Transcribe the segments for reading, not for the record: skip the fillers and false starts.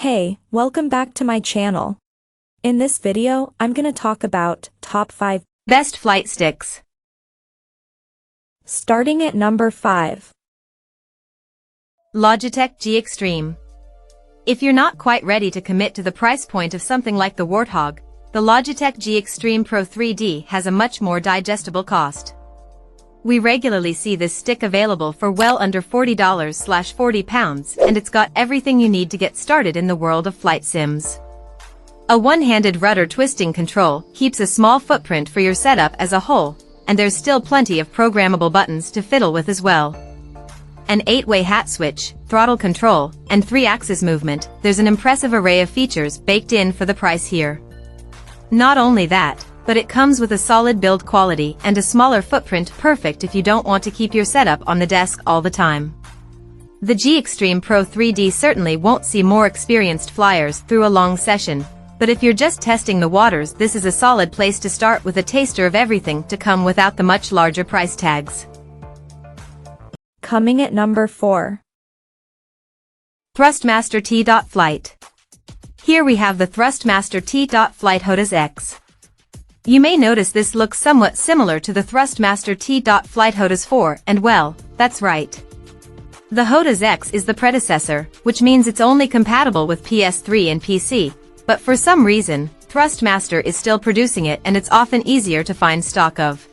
Hey, welcome back to my channel. In this video, I'm gonna talk about top 5 best flight sticks. Starting at number 5. Logitech G Extreme. If you're not quite ready to commit to the price point of something like the Warthog, the Logitech G Extreme Pro 3D has a much more digestible cost. We regularly see this stick available for well under $40/£40, and it's got everything you need to get started in the world of flight sims. A one-handed rudder twisting control keeps a small footprint for your setup as a whole, and there's still plenty of programmable buttons to fiddle with as well. An 8-way hat switch, throttle control, and 3-axis movement, there's an impressive array of features baked in for the price here. Not only that, but it comes with a solid build quality and a smaller footprint, perfect if you don't want to keep your setup on the desk all the time. The G Extreme Pro 3D certainly won't see more experienced flyers through a long session, but if you're just testing the waters, this is a solid place to start with a taster of everything to come without the much larger price tags. Coming at number 4. Thrustmaster T.Flight. Here we have the Thrustmaster T.Flight Hodas X. You may notice this looks somewhat similar to the Thrustmaster T.Flight Hodas 4, and well, that's right. The Hodas X is the predecessor, which means it's only compatible with PS3 and PC, but for some reason, Thrustmaster is still producing it and it's often easier to find stock of.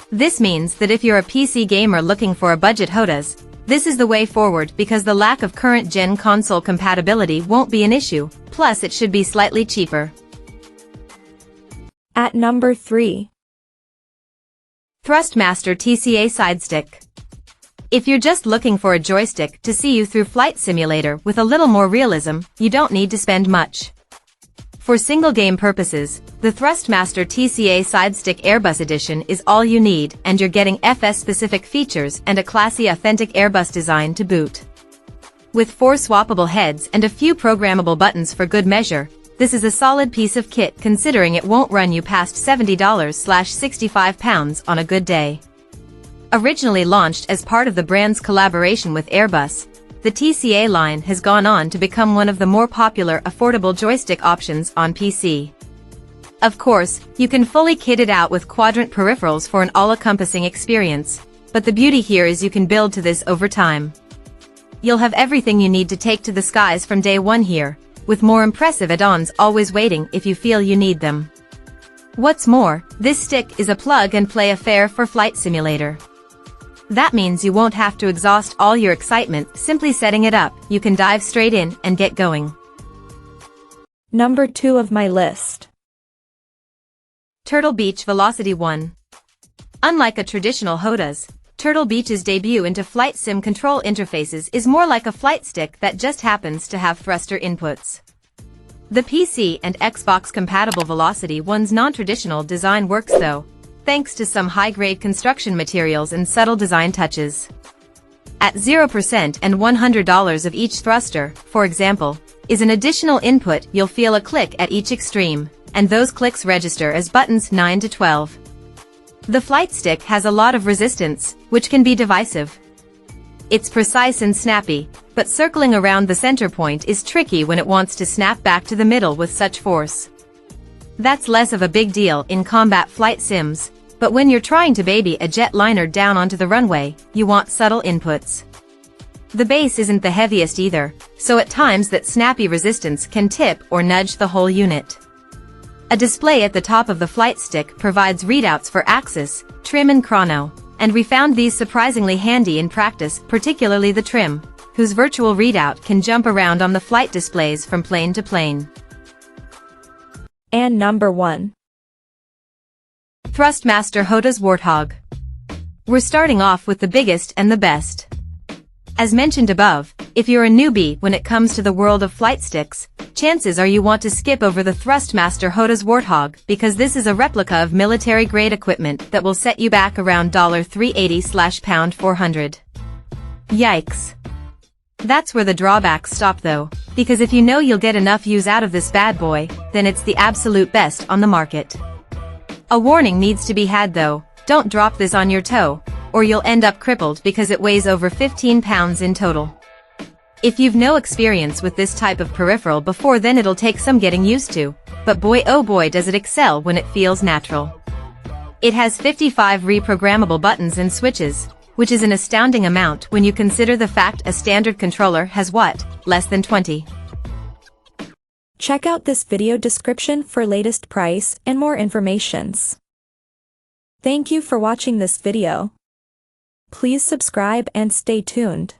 This means that if you're a PC gamer looking for a budget Hodas, this is the way forward because the lack of current-gen console compatibility won't be an issue, plus it should be slightly cheaper. At number 3. Thrustmaster TCA Stick. If you're just looking for a joystick to see you through Flight Simulator with a little more realism, you don't need to spend much. For single-game purposes, the Thrustmaster TCA Stick Airbus Edition is all you need, and you're getting FS-specific features and a classy authentic Airbus design to boot. With 4 swappable heads and a few programmable buttons for good measure, this is a solid piece of kit considering it won't run you past $70/£65 on a good day. Originally launched as part of the brand's collaboration with Airbus, the TCA line has gone on to become one of the more popular affordable joystick options on PC. Of course, you can fully kit it out with quadrant peripherals for an all-encompassing experience, but the beauty here is you can build to this over time. You'll have everything you need to take to the skies from day one here, with more impressive add-ons always waiting if you feel you need them. What's more, this stick is a plug-and-play affair for Flight Simulator. That means you won't have to exhaust all your excitement simply setting it up, you can dive straight in and get going. Number 2 of my list. Turtle Beach VelocityOne. Unlike a traditional Hodas, Turtle Beach's debut into flight sim control interfaces is more like a flight stick that just happens to have thruster inputs. The PC and Xbox compatible VelocityOne's non-traditional design works though, thanks to some high-grade construction materials and subtle design touches. At 0% and $100 of each thruster, for example, is an additional input, you'll feel a click at each extreme, and those clicks register as buttons 9 to 12. The flight stick has a lot of resistance, which can be divisive. It's precise and snappy, but circling around the center point is tricky when it wants to snap back to the middle with such force. That's less of a big deal in combat flight sims, but when you're trying to baby a jetliner down onto the runway, you want subtle inputs. The base isn't the heaviest either, so at times that snappy resistance can tip or nudge the whole unit. A display at the top of the flight stick provides readouts for axis, trim and chrono, and we found these surprisingly handy in practice, particularly the trim, whose virtual readout can jump around on the flight displays from plane to plane. And number 1. Thrustmaster Hodas Warthog. We're starting off with the biggest and the best. As mentioned above, if you're a newbie when it comes to the world of flight sticks, chances are you want to skip over the Thrustmaster Hodas Warthog because this is a replica of military-grade equipment that will set you back around $380/£400. Yikes. That's where the drawbacks stop though, because if you know you'll get enough use out of this bad boy, then it's the absolute best on the market. A warning needs to be had though, don't drop this on your toe, or you'll end up crippled because it weighs over 15 pounds in total. If you've no experience with this type of peripheral before, then it'll take some getting used to, but boy oh boy does it excel when it feels natural. It has 55 reprogrammable buttons and switches, which is an astounding amount when you consider the fact a standard controller has what, less than 20. Check out this video description for latest price and more informations. Thank you for watching this video. Please subscribe and stay tuned.